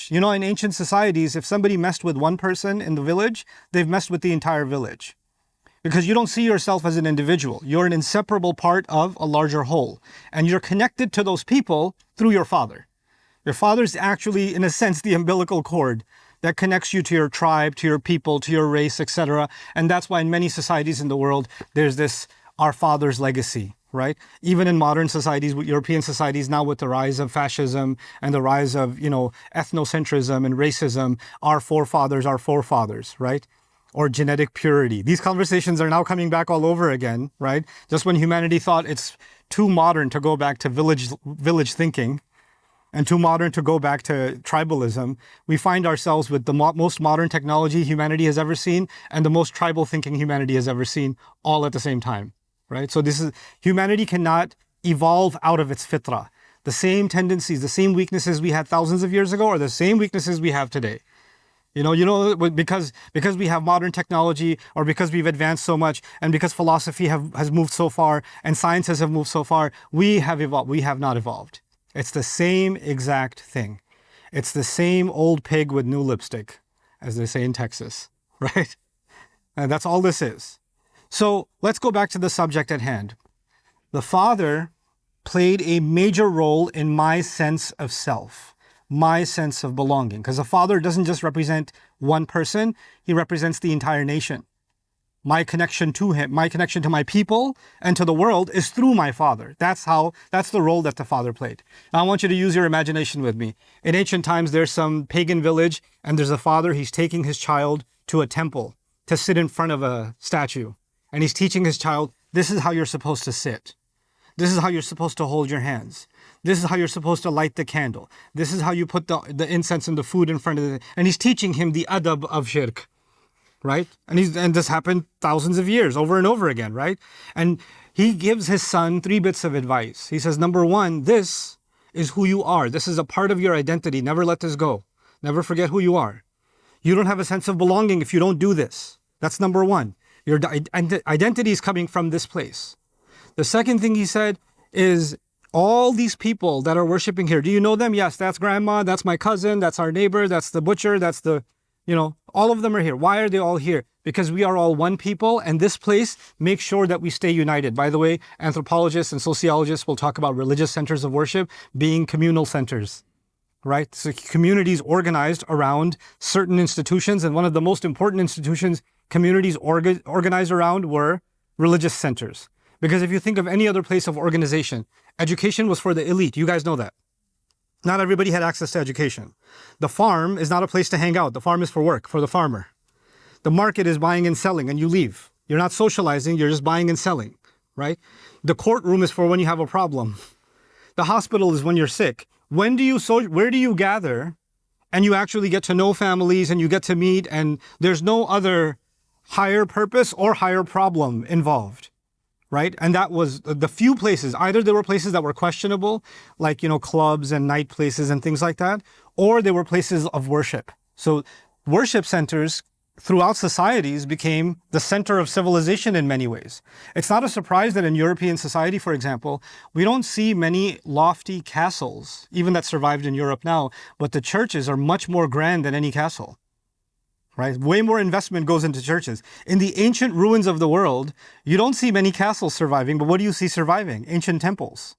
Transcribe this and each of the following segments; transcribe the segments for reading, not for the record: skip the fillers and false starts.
village. You know, in ancient societies, if somebody messed with one person in the village, they've messed with the entire village. Because you don't see yourself as an individual. You're an inseparable part of a larger whole. And you're connected to those people through your father. Your father's actually, in a sense, the umbilical cord that connects you to your tribe, to your people, to your race, etc. And that's why in many societies in the world, there's this our father's legacy, right? Even in modern societies, European societies now, with the rise of fascism and the rise of, you know, ethnocentrism and racism, our forefathers, right? Or genetic purity. These conversations are now coming back all over again, right? Just when humanity thought it's too modern to go back to village thinking and too modern to go back to tribalism, we find ourselves with the most modern technology humanity has ever seen and the most tribal thinking humanity has ever seen, all at the same time, right? So humanity cannot evolve out of its fitrah. The same tendencies, the same weaknesses we had thousands of years ago are the same weaknesses we have today. You know, because we have modern technology, or because we've advanced so much, and because philosophy has moved so far, and sciences have moved so far, we have evolved. We have not evolved. It's the same exact thing. It's the same old pig with new lipstick, as they say in Texas, right? And that's all this is. So let's go back to the subject at hand. The father played a major role in my sense of self, my sense of belonging, because a father doesn't just represent one person, he represents the entire nation. My connection to him, my connection to my people and to the world is through my father. That's the role that the father played. Now I want you to use your imagination with me. In ancient times, there's some pagan village and there's a father, he's taking his child to a temple to sit in front of a statue. And he's teaching his child, this is how you're supposed to sit. This is how you're supposed to hold your hands. This is how you're supposed to light the candle. This is how you put the incense and the food in front of it. And he's teaching him the adab of shirk, right? And this happened thousands of years, over and over again, right? And he gives his son 3 bits of advice. He says, number 1, this is who you are. This is a part of your identity. Never let this go. Never forget who you are. You don't have a sense of belonging if you don't do this. That's number 1. Your identity is coming from this place. The second thing he said is, all these people that are worshiping here, do you know them? Yes, that's grandma, that's my cousin, that's our neighbor, that's the butcher, that's the, all of them are here. Why are they all here? Because we are all one people, and this place makes sure that we stay united. By the way, anthropologists and sociologists will talk about religious centers of worship being communal centers, right? So communities organized around certain institutions, and one of the most important institutions communities organized around were religious centers. Because if you think of any other place of organization, education was for the elite. You guys know that. Not everybody had access to education. The farm is not a place to hang out. The farm is for work, for the farmer. The market is buying and selling, and you leave. You're not socializing, you're just buying and selling, right? The courtroom is for when you have a problem. The hospital is when you're sick. Where do you gather and you actually get to know families and you get to meet, and there's no other higher purpose or higher problem involved? Right? And that was the few places. Either there were places that were questionable, like, clubs and night places and things like that, or there were places of worship. So worship centers throughout societies became the center of civilization in many ways. It's not a surprise that in European society, for example, we don't see many lofty castles, even that survived in Europe now, but the churches are much more grand than any castle. Right? Way more investment goes into churches. In the ancient ruins of the world, you don't see many castles surviving, but what do you see surviving? Ancient temples,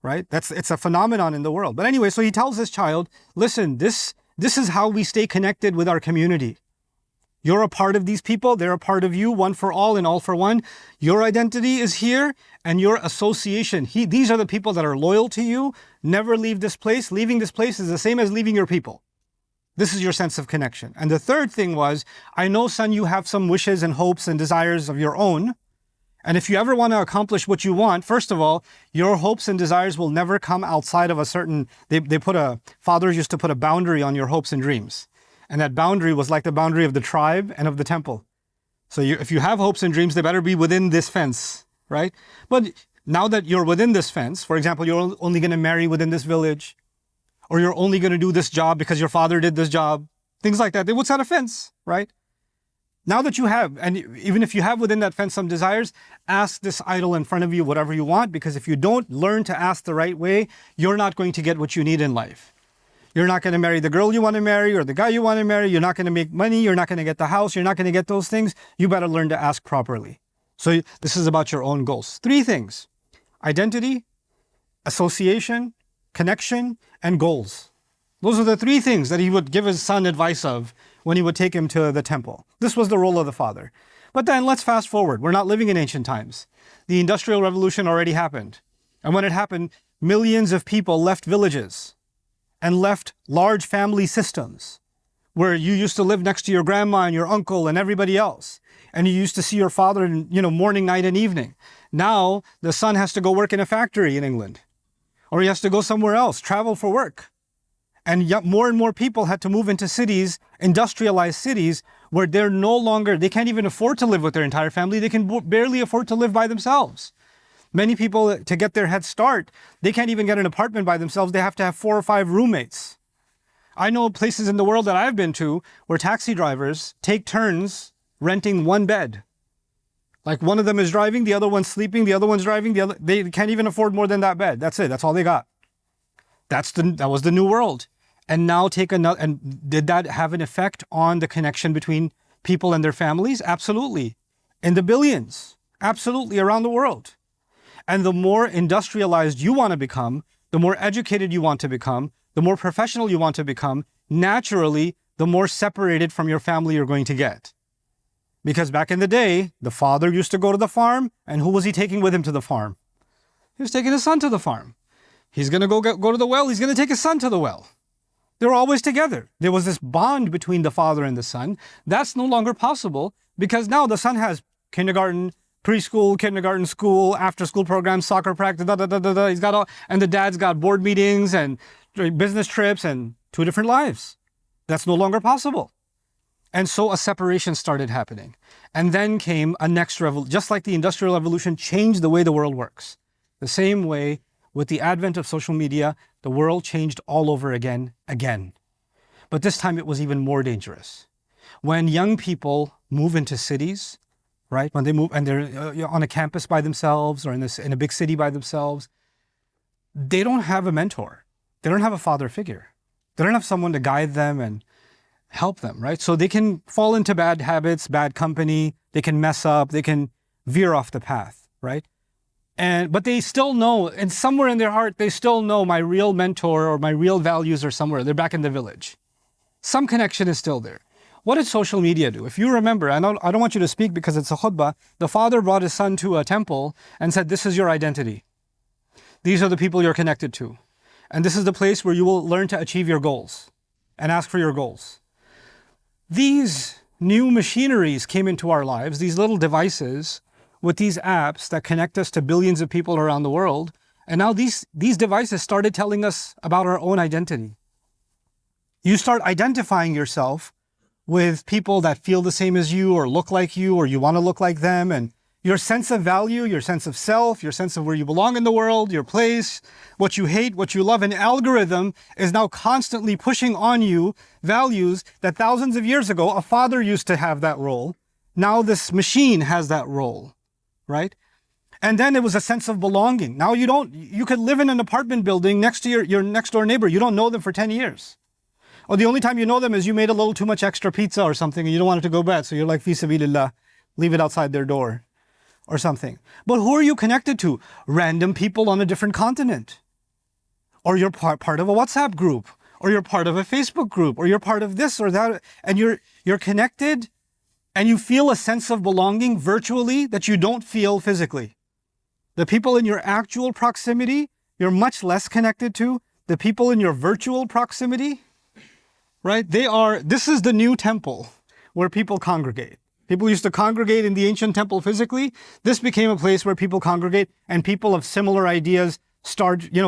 right? It's a phenomenon in the world. But anyway, so he tells his child, listen, this is how we stay connected with our community. You're a part of these people, they're a part of you, one for all and all for one. Your identity is here, and your association. These are the people that are loyal to you. Never leave this place. Leaving this place is the same as leaving your people. This is your sense of connection. And the third thing was, I know, son, you have some wishes and hopes and desires of your own. And if you ever want to accomplish what you want, first of all, your hopes and desires will never come outside of a certain, fathers used to put a boundary on your hopes and dreams. And that boundary was like the boundary of the tribe and of the temple. So if you have hopes and dreams, they better be within this fence, right? But now that you're within this fence, for example, you're only going to marry within this village, or you're only going to do this job because your father did this job, things like that. They would set a fence, right? Now that you have, and even if you have within that fence some desires, ask this idol in front of you whatever you want, because if you don't learn to ask the right way, you're not going to get what you need in life. You're not going to marry the girl you want to marry or the guy you want to marry. You're not going to make money. You're not going to get the house. You're not going to get those things. You better learn to ask properly. So this is about your own goals. 3 things: identity, association, connection, and goals. Those are the 3 things that he would give his son advice of when he would take him to the temple. This was the role of the father. But then let's fast forward. We're not living in ancient times. The Industrial Revolution already happened. And when it happened, millions of people left villages and left large family systems where you used to live next to your grandma and your uncle and everybody else. And you used to see your father, morning, night, and evening. Now the son has to go work in a factory in England, or he has to go somewhere else, travel for work. And yet more and more people had to move into cities, industrialized cities, where they can't even afford to live with their entire family. They can barely afford to live by themselves. Many people, to get their head start, they can't even get an apartment by themselves. They have to have 4 or 5 roommates. I know places in the world that I've been to where taxi drivers take turns renting 1 bed. Like one of them is driving, the other one's sleeping, the other one's driving, they can't even afford more than that bed. That's it. That's all they got. That was the new world. And now and did that have an effect on the connection between people and their families? Absolutely. In the billions. Absolutely, around the world. And the more industrialized you want to become, the more educated you want to become, the more professional you want to become, naturally, the more separated from your family you're going to get. Because back in the day, the father used to go to the farm, and who was he taking with him to the farm? He was taking his son to the farm. He's going to go to the well, he's going to take his son to the well. They were always together. There was this bond between the father and the son. That's no longer possible because now the son has kindergarten, preschool, kindergarten, school, after-school programs, soccer practice, He's got all, and the dad's got board meetings and business trips and 2 different lives. That's no longer possible. And so a separation started happening. And then came a next revolution, just like the Industrial Revolution changed the way the world works. The same way, with the advent of social media, the world changed all over again. But this time it was even more dangerous. When young people move into cities, right? When they move and they're on a campus by themselves or in a big city by themselves, they don't have a mentor. They don't have a father figure. They don't have someone to guide them and help them, right? So they can fall into bad habits, bad company, they can mess up, they can veer off the path, right? But they still know, and somewhere in their heart, they still know my real mentor or my real values are somewhere. They're back in the village. Some connection is still there. What did social media do? If you remember, I don't want you to speak because it's a khutbah, the father brought his son to a temple and said, this is your identity. These are the people you're connected to. And this is the place where you will learn to achieve your goals and ask for your goals. These new machineries came into our lives, these little devices with these apps that connect us to billions of people around the world. And now these devices started telling us about our own identity. You start identifying yourself with people that feel the same as you or look like you or you want to look like them. And your sense of value, your sense of self, your sense of where you belong in the world, your place, what you hate, what you love, an algorithm is now constantly pushing on you values that thousands of years ago, a father used to have that role. Now this machine has that role, right? And then it was a sense of belonging. Now you could live in an apartment building next to your next door neighbor. You don't know them for 10 years. Or the only time you know them is you made a little too much extra pizza or something and you don't want it to go bad. So you're like, fi sabilillah, leave it outside their door or something. But who are you connected to? Random people on a different continent. Or you're part of a WhatsApp group, or you're part of a Facebook group, or you're part of this or that. And you're connected and you feel a sense of belonging virtually that you don't feel physically. The people in your actual proximity, you're much less connected to. The people in your virtual proximity, right? This is the new temple where people congregate. People used to congregate in the ancient temple physically. This became a place where people congregate and people of similar ideas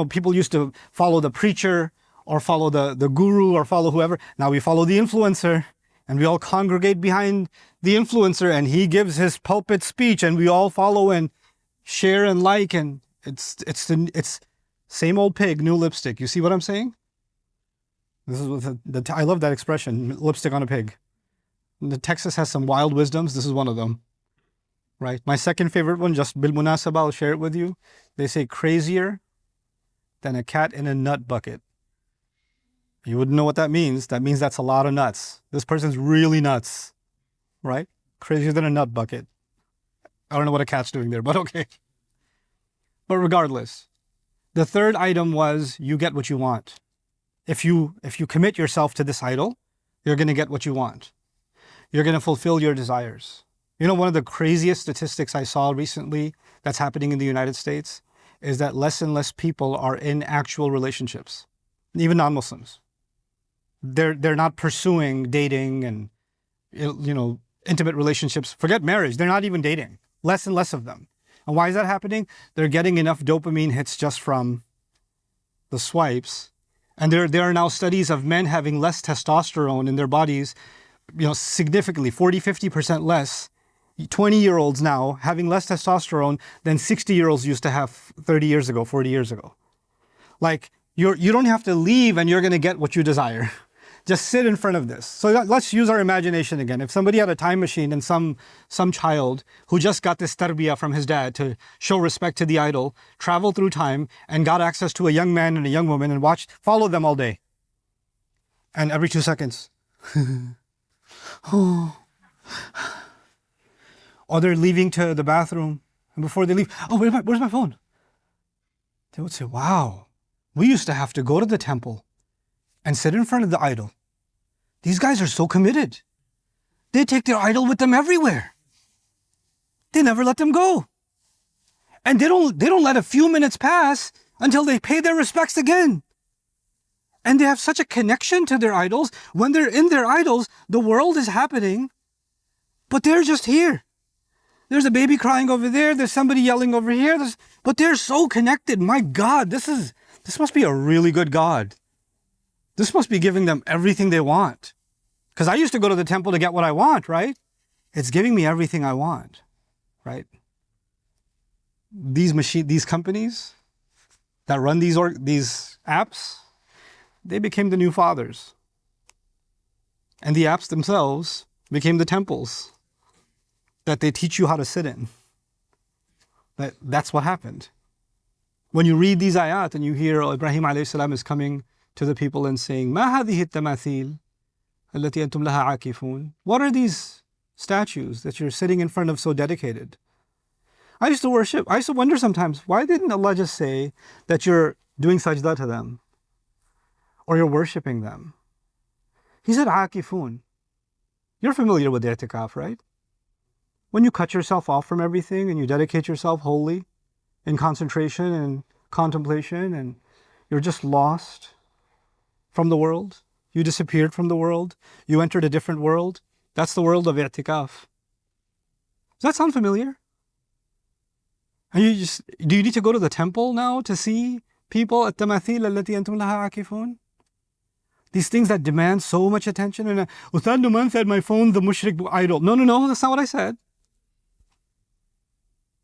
people used to follow the preacher or follow the guru or follow whoever. Now we follow the influencer and we all congregate behind the influencer and he gives his pulpit speech and we all follow and share and like, and it's same old pig, new lipstick. You see what I'm saying? This is I love that expression, lipstick on a pig. Texas has some wild wisdoms. This is one of them, right? My second favorite one, just bil munasaba, I'll share it with you. They say crazier than a cat in a nut bucket. You wouldn't know what that means. That means that's a lot of nuts. This person's really nuts, right? Crazier than a nut bucket. I don't know what a cat's doing there, but okay. But regardless, the third item was you get what you want. If you commit yourself to this idol, you're going to get what you want. You're going to fulfill your desires. You know, one of the craziest statistics I saw recently that's happening in the United States is that less and less people are in actual relationships, even non-Muslims. They're not pursuing dating and, you know, intimate relationships. Forget marriage. They're not even dating. Less and less of them. And why is that happening? They're getting enough dopamine hits just from the swipes. And there are now studies of men having less testosterone in their bodies, you know, significantly, 40-50% less. 20-year-olds now having less testosterone than 60-year-olds used to have 30 years ago, 40 years ago. Like, you don't have to leave and you're going to get what you desire. Just sit in front of this. So let's use our imagination again. If somebody had a time machine and some child who just got this tarbiyah from his dad to show respect to the idol, traveled through time and got access to a young man and a young woman and follow them all day. And every 2 seconds, oh. Or they're leaving to the bathroom, and before they leave, oh, where's my phone? They would say, wow, we used to have to go to the temple and sit in front of the idol. These guys are so committed. They take their idol with them everywhere. They never let them go. And they don't let a few minutes pass until they pay their respects again. And they have such a connection to their idols. When they're in their idols, the world is happening, but they're just here. There's a baby crying over there. There's somebody yelling over here. But they're so connected. My God, this must be a really good God. This must be giving them everything they want. Because I used to go to the temple to get what I want, right? It's giving me everything I want, right? These companies that run these apps, they became the new fathers. And the apps themselves became the temples that they teach you how to sit in. That's what happened. When you read these ayat and you hear Ibrahim alayhi salam is coming to the people and saying, "Ma hadhihi at-tamathil allati antum laha akifun?" What are these statues that you're sitting in front of so dedicated? I used to wonder sometimes, why didn't Allah just say that you're doing sajda to them or you're worshipping them? He said akifun. You're familiar with i'tikaf, right? When you cut yourself off from everything and you dedicate yourself wholly in concentration and contemplation, and you're just lost from the world, you disappeared from the world, you entered a different world. That's the world of i'tikaf. Does that sound familiar? And do you need to go to the temple now to see people at tamathil allati antum laha akifun? These things that demand so much attention. And Ustad Na'man said my phone's the mushrik idol. No, that's not what I said.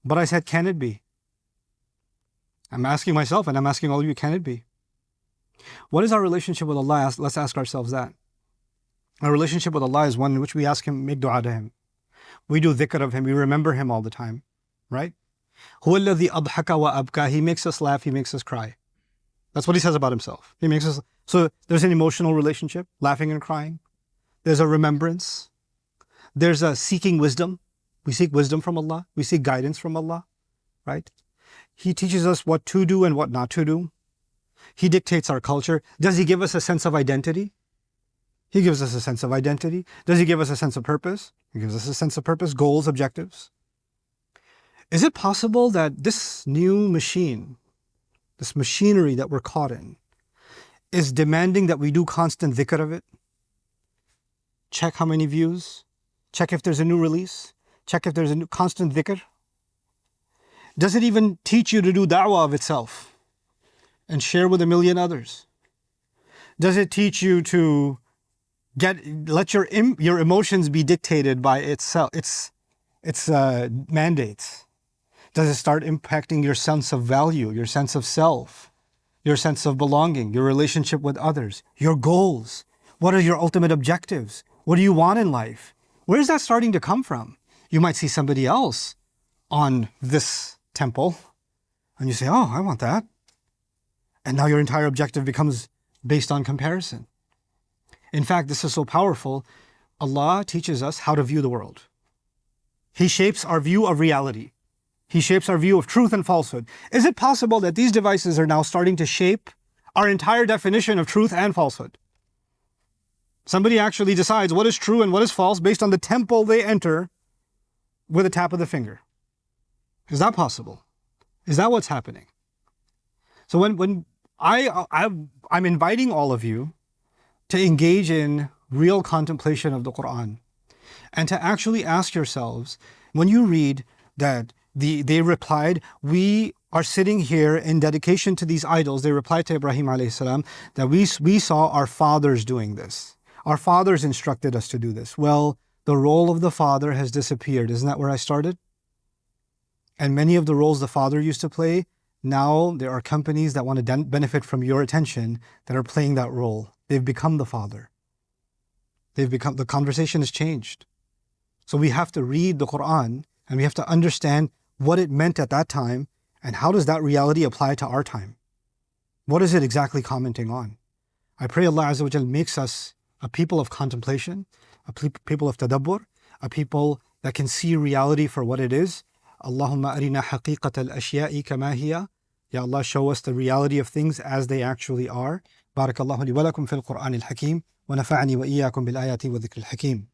But I said, can it be? I'm asking myself and I'm asking all of you, can it be? What is our relationship with Allah? Let's ask ourselves that. Our relationship with Allah is one in which we ask Him, make dua to Him. We do dhikr of Him, we remember Him all the time, right? هُوَ الَّذِي أَضْحَكَ وَأَبْكَى. He makes us laugh, He makes us cry. That's what He says about Himself. He makes us. So there's an emotional relationship, laughing and crying. There's a remembrance. There's a seeking wisdom. We seek wisdom from Allah. We seek guidance from Allah, right? He teaches us what to do and what not to do. He dictates our culture. Does He give us a sense of identity? He gives us a sense of identity. Does He give us a sense of purpose? He gives us a sense of purpose, goals, objectives. Is it possible that this new machine, this machinery that we're caught in, is demanding that we do constant dhikr of it? Check how many views. Check if there's a new release. Check if there's a new constant dhikr. Does it even teach you to do da'wah of itself and share with a million others? Does it teach you to let your emotions be dictated by its mandates? Does it start impacting your sense of value, your sense of self, your sense of belonging, your relationship with others, your goals? What are your ultimate objectives? What do you want in life? Where is that starting to come from? You might see somebody else on this temple and you say, oh, I want that. And now your entire objective becomes based on comparison. In fact, this is so powerful. Allah teaches us how to view the world. He shapes our view of reality. He shapes our view of truth and falsehood. Is it possible that these devices are now starting to shape our entire definition of truth and falsehood? Somebody actually decides what is true and what is false based on the temple they enter with a tap of the finger. Is that possible? Is that what's happening? So when I'm inviting all of you to engage in real contemplation of the Quran and to actually ask yourselves, when you read that they replied, we are sitting here in dedication to these idols. They replied to Ibrahim alayhi salam that we saw our fathers doing this. Our fathers instructed us to do this. Well, the role of the father has disappeared. Isn't that where I started? And many of the roles the father used to play, now there are companies that want to benefit from your attention that are playing that role. They've become the father. The conversation has changed. So we have to read the Quran and we have to understand what it meant at that time and how does that reality apply to our time. What is it exactly commenting on? I pray Allah Azza wa Jal makes us a people of contemplation, a people of tadabbur, a people that can see reality for what it is. Allahumma arina haqiqat al-ashya'i kama hiya. Ya Allah, show us the reality of things as they actually are. Barakallahu li wa lakum fil Qur'an al-Hakim wa nafa'ani wa iyyakum bil ayati wa dhikr al-Hakim.